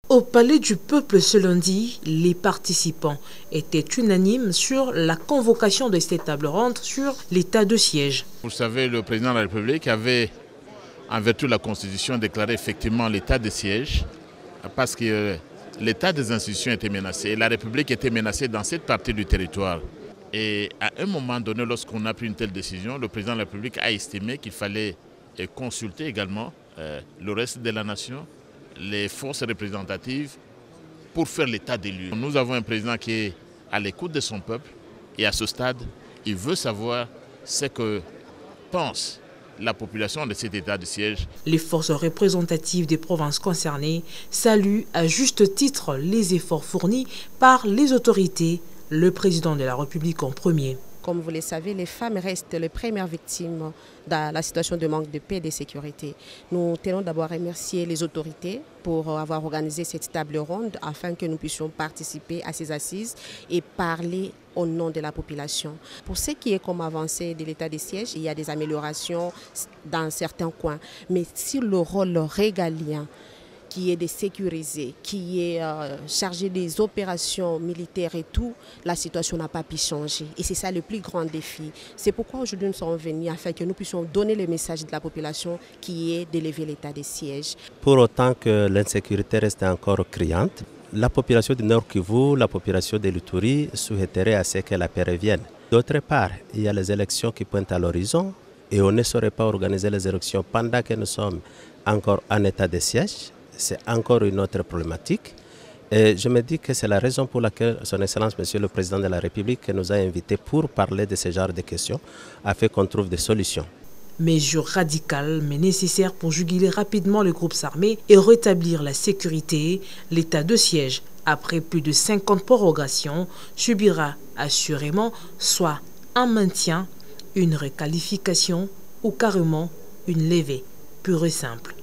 Au Palais du Peuple ce lundi, les participants étaient unanimes sur la convocation de cette table ronde sur l'état de siège. Vous savez, le président de la République avait, en vertu de la Constitution, déclaré effectivement l'état de siège parce que l'état des institutions était menacé et la République était menacée dans cette partie du territoire. Et à un moment donné, lorsqu'on a pris une telle décision, le président de la République a estimé qu'il fallait consulter également le reste de la nation, les forces représentatives, pour faire l'état des lieux. Nous avons un président qui est à l'écoute de son peuple et à ce stade, il veut savoir ce que pense la population de cet état de siège. Les forces représentatives des provinces concernées saluent à juste titre les efforts fournis par les autorités, le président de la République en premier. Comme vous le savez, les femmes restent les premières victimes de la situation de manque de paix et de sécurité. Nous tenons d'abord à remercier les autorités pour avoir organisé cette table ronde afin que nous puissions participer à ces assises et parler au nom de la population. Pour ce qui est comme avancée de l'état des sièges, il y a des améliorations dans certains coins. Mais si le rôle régalien qui est de sécuriser, qui est chargé des opérations militaires et tout, la situation n'a pas pu changer. Et c'est ça le plus grand défi. C'est pourquoi aujourd'hui nous sommes venus afin que nous puissions donner le message de la population qui est d'élever l'état des sièges. Pour autant que l'insécurité reste encore criante, la population du Nord Kivu, la population de l'Ituri souhaiterait à ce que la paix revienne. D'autre part, il y a les élections qui pointent à l'horizon et on ne saurait pas organiser les élections pendant que nous sommes encore en état de siège. C'est encore une autre problématique. Et je me dis que c'est la raison pour laquelle Son Excellence, Monsieur le Président de la République, nous a invités pour parler de ce genre de questions, afin qu'on trouve des solutions. Mesures radicales mais nécessaires pour juguler rapidement les groupes armés et rétablir la sécurité. L'état de siège, après plus de 50 prorogations, subira assurément soit un maintien, une requalification ou carrément une levée pure et simple.